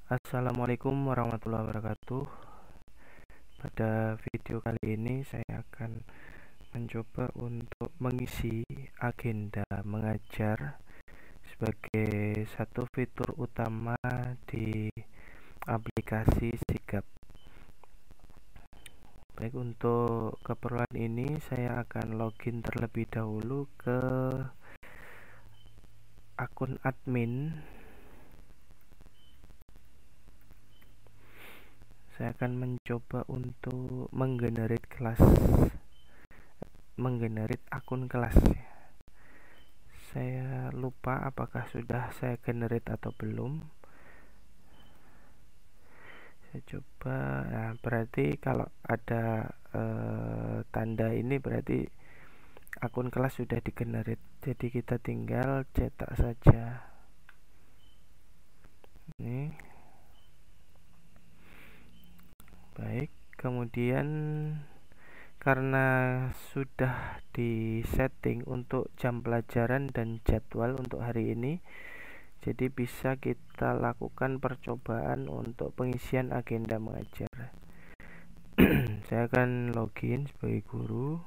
Assalamualaikum warahmatullahi wabarakatuh. Pada video kali ini saya akan mencoba untuk mengisi agenda mengajar sebagai satu fitur utama di aplikasi Sigap. Baik, untuk keperluan ini saya akan login terlebih dahulu ke akun admin. Saya akan mencoba untuk menggenerate akun kelas. Saya lupa apakah sudah saya generate atau belum. Saya coba. Nah, berarti kalau ada tanda ini berarti akun kelas sudah digenerate. Jadi kita tinggal cetak saja. Ini. Baik, kemudian karena sudah disetting untuk jam pelajaran dan jadwal untuk hari ini, jadi bisa kita lakukan percobaan untuk pengisian agenda mengajar. Saya akan login sebagai guru.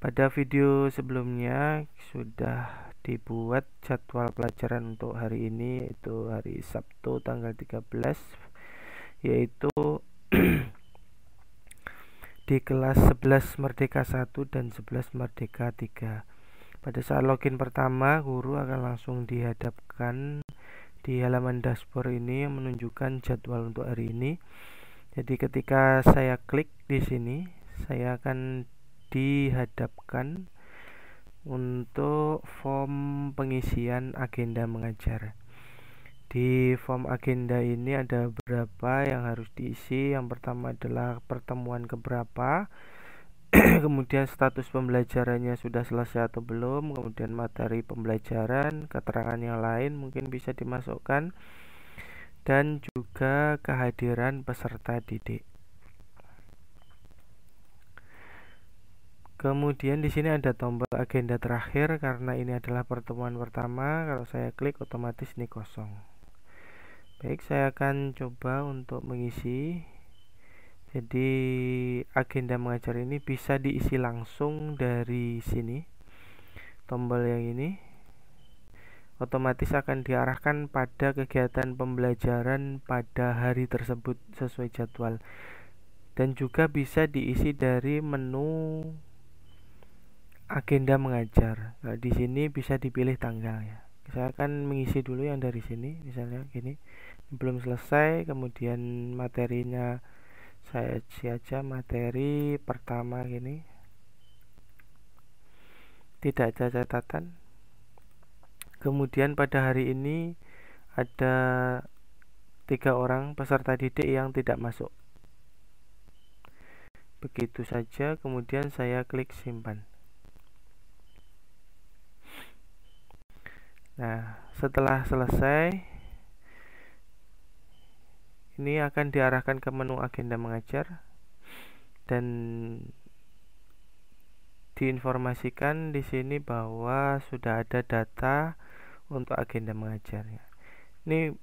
Pada video sebelumnya sudah dibuat jadwal pelajaran untuk hari ini, yaitu hari Sabtu tanggal 13, yaitu di kelas 11 Merdeka 1 dan 11 Merdeka 3. Pada saat login pertama, guru akan langsung dihadapkan di halaman dashboard ini yang menunjukkan jadwal untuk hari ini. Jadi ketika saya klik di sini, saya akan dihadapkan untuk form pengisian agenda mengajar. Di form agenda ini ada beberapa yang harus diisi. Yang pertama adalah pertemuan keberapa, kemudian status pembelajarannya sudah selesai atau belum, kemudian materi pembelajaran, keterangan yang lain mungkin bisa dimasukkan, dan juga kehadiran peserta didik. Kemudian di sini ada tombol agenda terakhir karena ini adalah pertemuan pertama. Kalau saya klik otomatis ini kosong. Baik, saya akan coba untuk mengisi. Jadi agenda mengajar ini bisa diisi langsung dari sini. Tombol yang ini otomatis akan diarahkan pada kegiatan pembelajaran pada hari tersebut sesuai jadwal. Dan juga bisa diisi dari menu agenda mengajar. Nah, di sini bisa dipilih tanggal ya. Saya akan mengisi dulu yang dari sini, misalnya gini. Belum selesai, kemudian materinya saya isi aja materi pertama gini. Tidak ada catatan. Kemudian pada hari ini ada 3 orang peserta didik yang tidak masuk. Begitu saja, kemudian saya klik simpan. Nah, setelah selesai, ini akan diarahkan ke menu agenda mengajar dan diinformasikan di sini bahwa sudah ada data untuk agenda mengajarnya. Ini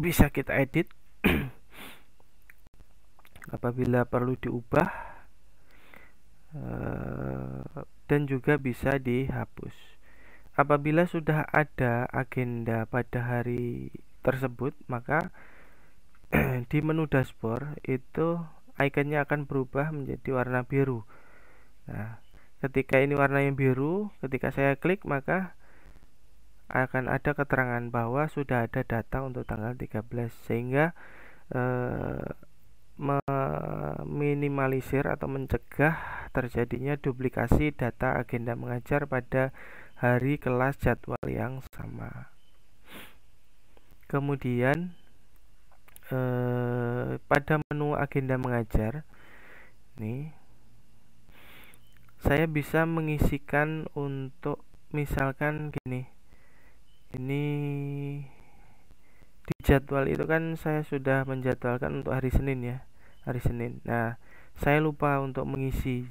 bisa kita edit apabila perlu diubah, dan juga bisa dihapus. Apabila sudah ada agenda pada hari tersebut, maka di menu dashboard itu ikonnya akan berubah menjadi warna biru. Nah, ketika ini warnanya biru, ketika saya klik maka akan ada keterangan bahwa sudah ada data untuk tanggal 13, sehingga meminimalisir atau mencegah terjadinya duplikasi data agenda mengajar pada hari kelas jadwal yang sama. Kemudian pada menu agenda mengajar nih, saya bisa mengisikan untuk misalkan gini. Ini di jadwal itu kan saya sudah menjadwalkan untuk hari Senin ya, hari Senin. Nah, Saya lupa untuk mengisi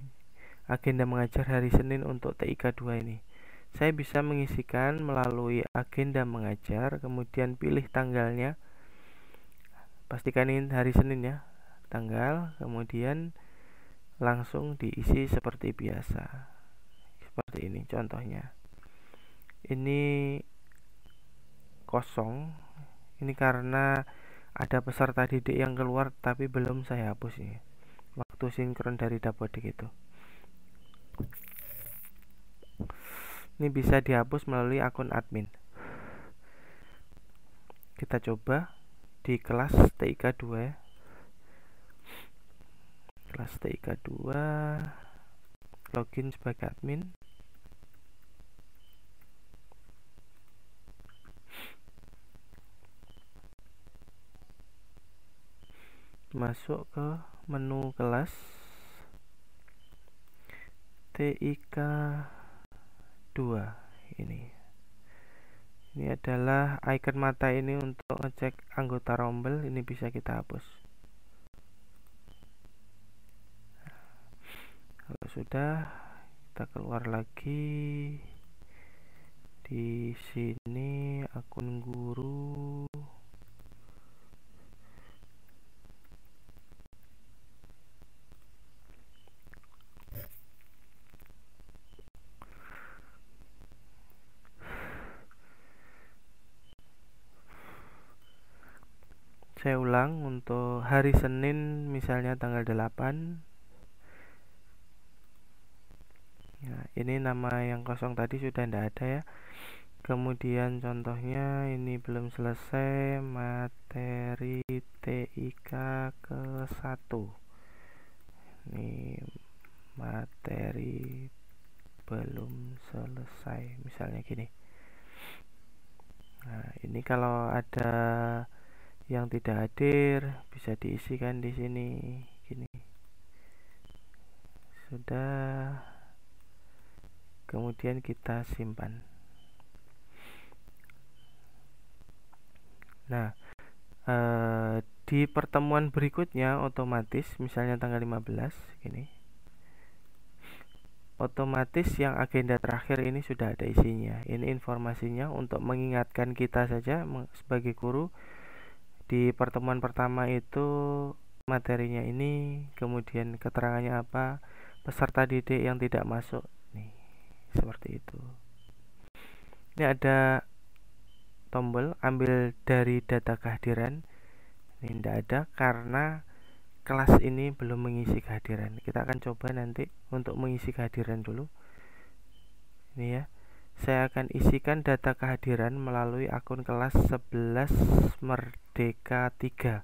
agenda mengajar hari Senin untuk TIK 2 ini. Saya bisa mengisikan melalui agenda mengajar, kemudian pilih tanggalnya. Pastikan ini hari Senin ya, tanggal, kemudian langsung diisi seperti biasa. Seperti ini contohnya. Ini kosong. Ini karena ada peserta didik yang keluar tapi belum saya hapus ini. Waktu sinkron dari Dapodik itu. Ini bisa dihapus melalui akun admin. Kita coba di kelas TIK 2 ya. Kelas TIK 2, login sebagai admin. Masuk ke menu kelas TIK 2 ini. Ini adalah icon mata ini untuk ngecek anggota rombel, ini bisa kita hapus. Kalau sudah, kita keluar lagi. Di sini akun guru. Saya ulang untuk hari Senin misalnya tanggal 8. Ya, ini nama yang kosong tadi sudah tidak ada ya. Kemudian contohnya ini belum selesai materi TIK ke-1. Ini materi belum selesai misalnya gini. Nah, ini kalau ada yang tidak hadir bisa diisikan di sini gini. Sudah, kemudian kita simpan. Nah, di pertemuan berikutnya otomatis misalnya tanggal 15 gini, otomatis yang agenda terakhir ini sudah ada isinya. Ini informasinya untuk mengingatkan kita saja sebagai guru. Di pertemuan pertama itu materinya ini, kemudian keterangannya apa, peserta didik yang tidak masuk nih, seperti itu. Ini ada tombol ambil dari data kehadiran. Ini tidak ada karena kelas ini belum mengisi kehadiran. Kita akan coba nanti untuk mengisi kehadiran dulu. Ini ya, saya akan isikan data kehadiran melalui akun kelas 11 Merdeka 3.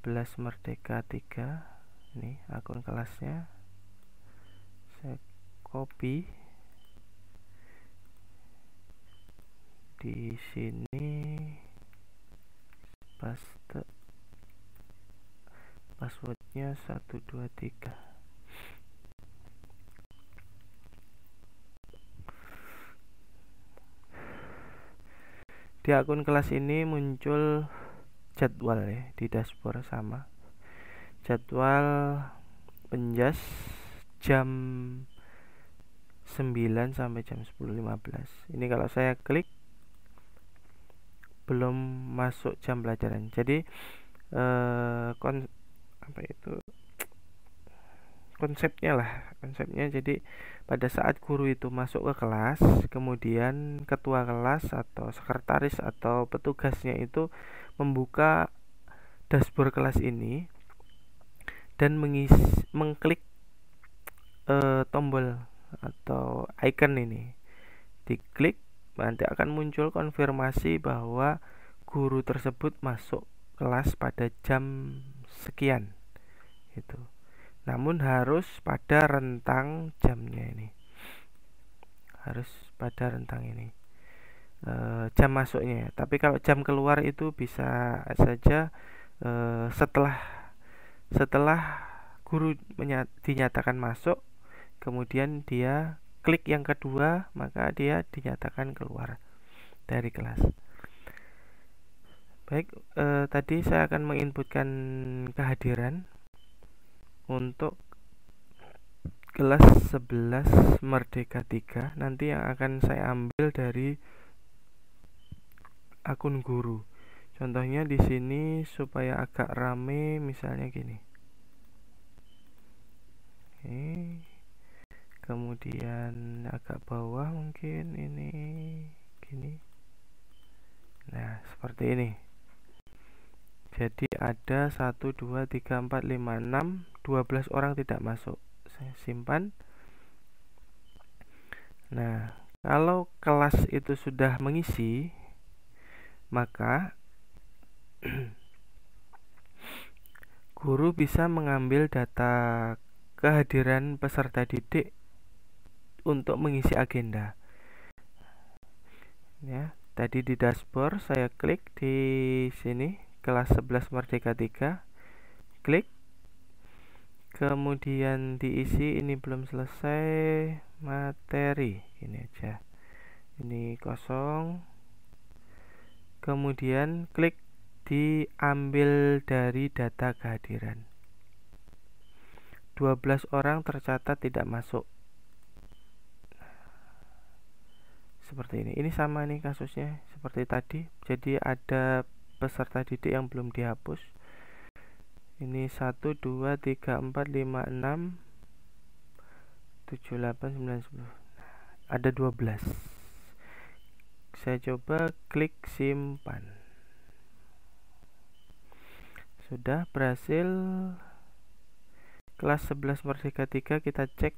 11 Merdeka 3. Ini akun kelasnya. Saya copy. Di sini paste passwordnya 123. Di akun kelas ini muncul jadwal ya, di dashboard sama jadwal penjas jam 9 sampai jam 10.15. Ini kalau saya klik belum masuk jam pelajaran. Jadi konsepnya jadi pada saat guru itu masuk ke kelas, kemudian ketua kelas atau sekretaris atau petugasnya itu membuka dashboard kelas ini dan mengklik tombol atau icon ini, diklik nanti akan muncul konfirmasi bahwa guru tersebut masuk kelas pada jam sekian itu. Namun harus pada rentang jamnya ini, harus pada rentang ini jam masuknya ya. Tapi kalau jam keluar itu bisa saja setelah guru dinyatakan masuk, kemudian dia klik yang kedua, maka dia dinyatakan keluar dari kelas. Baik, tadi saya akan menginputkan kehadiran untuk kelas 11 Merdeka 3, nanti yang akan saya ambil dari akun guru. Contohnya di sini supaya agak rame, misalnya gini. Oke. Kemudian agak bawah mungkin ini gini. Nah, seperti ini. Jadi ada 1 2 3 4 5 6 12 orang tidak masuk. Saya simpan. Nah, kalau kelas itu sudah mengisi, maka guru bisa mengambil data kehadiran peserta didik untuk mengisi agenda. Ya, tadi di dashboard saya klik di sini kelas 11 Merdeka 3, klik, kemudian diisi. Ini belum selesai materi, ini aja, ini kosong. Kemudian klik diambil dari data kehadiran. 12 orang tercatat tidak masuk. Seperti ini. Ini sama nih kasusnya seperti tadi. Jadi ada peserta didik yang belum dihapus. Ini 1 2 3 4 5 6 7 8 9 10. Ada 12. Saya coba klik simpan. Sudah berhasil. Kelas 11 Merdeka 3 kita cek.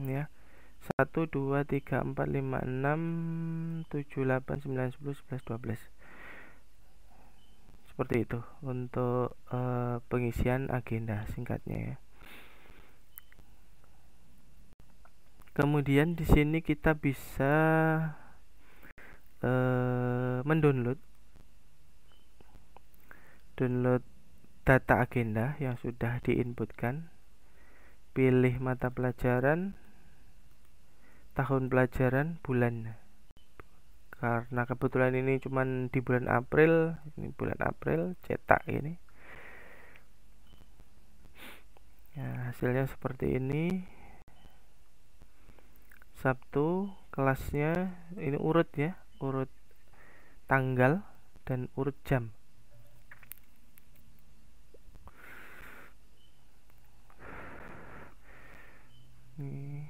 Ya. 1 2 3 4 5 6 7 8 9 10 11 12. Seperti itu untuk pengisian agenda singkatnya ya. Kemudian di sini kita bisa mendownload data agenda yang sudah diinputkan. Pilih mata pelajaran, tahun pelajaran, bulan. Karena kebetulan ini cuman di bulan April, ini bulan April cetak ini. Ya, hasilnya seperti ini. Sabtu kelasnya ini urut ya, urut tanggal dan urut jam. Ini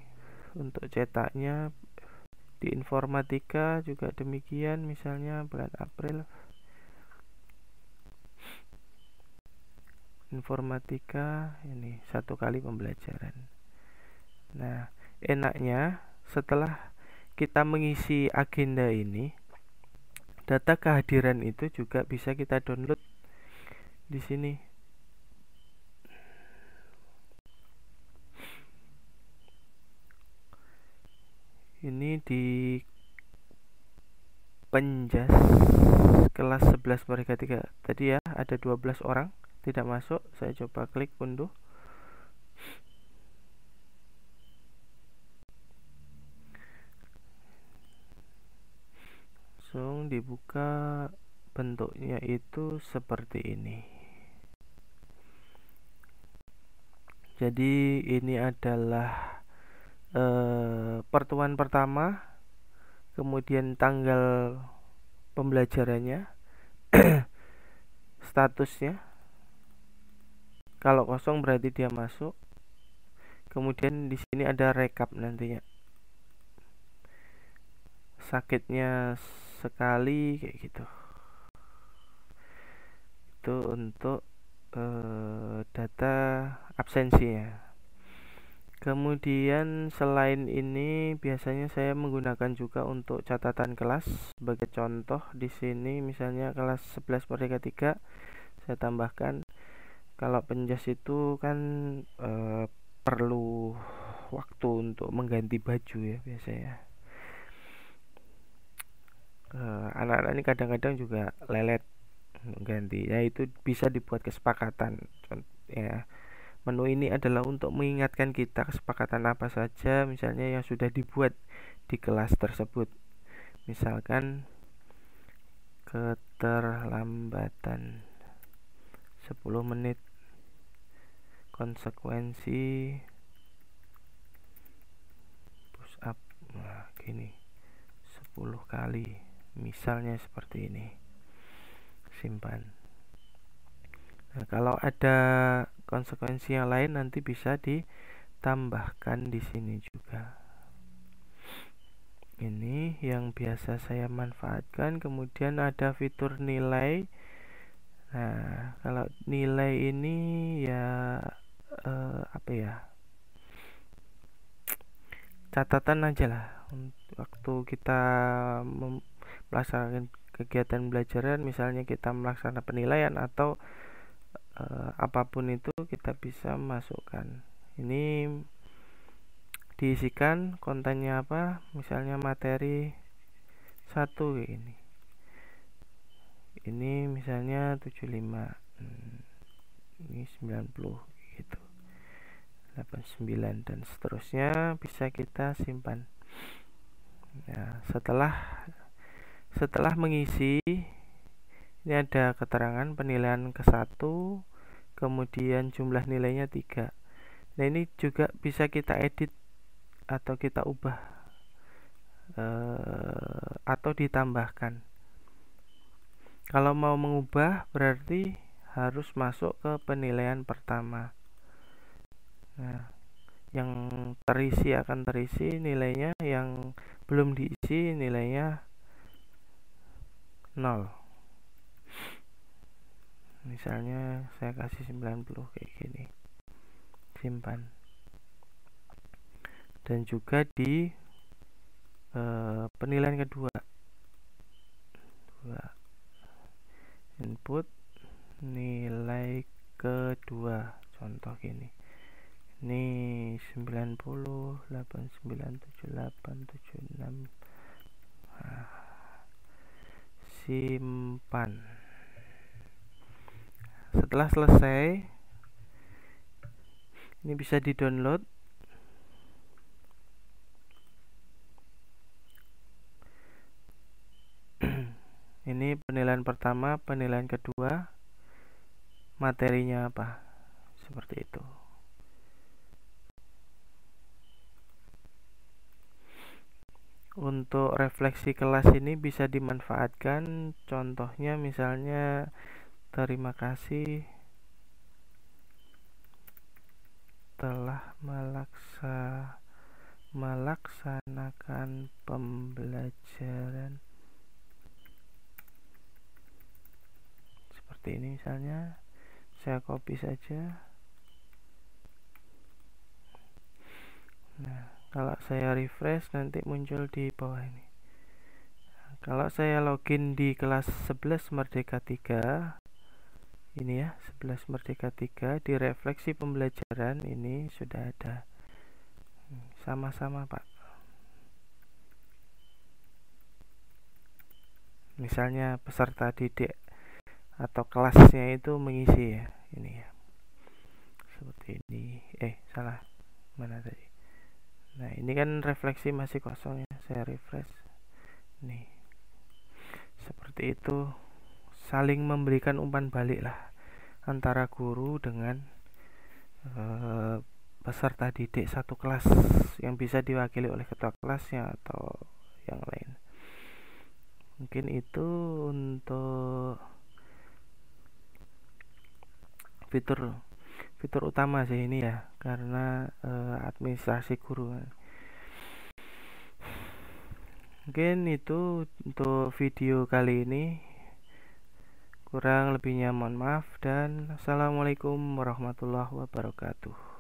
untuk cetaknya di informatika juga demikian, misalnya bulan April. Informatika ini 1 kali pembelajaran. Nah, enaknya setelah kita mengisi agenda ini, data kehadiran itu juga bisa kita download di sini. Ini di Penjas kelas 11 Merdeka 3. Tadi ya ada 12 orang tidak masuk. Saya coba klik unduh. Langsung dibuka, bentuknya itu seperti ini. Jadi ini adalah pertemuan pertama, kemudian tanggal pembelajarannya, statusnya. Kalau kosong berarti dia masuk. Kemudian di sini ada rekap nantinya. Sakitnya sekali kayak gitu. Itu untuk data absensinya. Kemudian selain ini biasanya saya menggunakan juga untuk catatan kelas. Sebagai contoh di sini misalnya kelas 11 Merdeka 3 saya tambahkan. Kalau Penjas itu kan perlu waktu untuk mengganti baju ya biasanya. Anak-anak ini kadang-kadang juga lelet ganti. Ya itu bisa dibuat kesepakatan ya. Menu ini adalah untuk mengingatkan kita kesepakatan apa saja misalnya yang sudah dibuat di kelas tersebut. misalkan keterlambatan 10 menit, konsekuensi push up, nah gini 10 kali, misalnya seperti ini. Simpan. Nah, kalau ada konsekuensi yang lain nanti bisa ditambahkan di sini juga. Ini yang biasa saya manfaatkan. Kemudian ada fitur nilai. Nah, kalau nilai ini ya apa ya, catatan aja lah waktu kita melaksanakan kegiatan belajaran, misalnya kita melaksanakan penilaian atau apapun itu kita bisa masukkan. Ini diisikan kontennya apa, misalnya materi 1 ini misalnya 75, ini 90 gitu, 89 dan seterusnya, bisa kita simpan. Nah, setelah mengisi, ini ada keterangan penilaian ke-1, kemudian jumlah nilainya 3. Nah, ini juga bisa kita edit atau kita ubah atau ditambahkan. Kalau mau mengubah berarti harus masuk ke penilaian pertama. Nah, yang terisi akan terisi nilainya, yang belum diisi nilainya 0. Misalnya saya kasih 90 kayak gini. Simpan. Dan juga di penilaian kedua, input nilai kedua, contoh gini, ini 90, 89, 78, 76. Nah, simpan. Setelah selesai, ini bisa di-download. Ini penilaian pertama, penilaian kedua, materinya apa, seperti itu. Untuk refleksi kelas ini bisa dimanfaatkan, contohnya misalnya terima kasih telah melaksanakan pembelajaran. Seperti ini misalnya, saya copy saja. Nah, kalau saya refresh nanti muncul di bawah ini. Nah, kalau saya login di kelas 11 Merdeka 3, ini ya, 11 Merdeka 3, di refleksi pembelajaran ini sudah ada. Sama-sama Pak. Misalnya peserta didik atau kelasnya itu mengisi ya, ini ya, seperti ini. Salah, mana tadi? Nah, ini kan refleksi masih kosong ya, saya refresh. Nih, seperti itu, saling memberikan umpan balik lah antara guru dengan peserta didik satu kelas, yang bisa diwakili oleh ketua kelasnya atau yang lain. Mungkin itu untuk fitur utama sih ini ya, karena administrasi guru. Mungkin itu untuk video kali ini. Kurang lebihnya mohon maaf, dan assalamualaikum warahmatullahi wabarakatuh.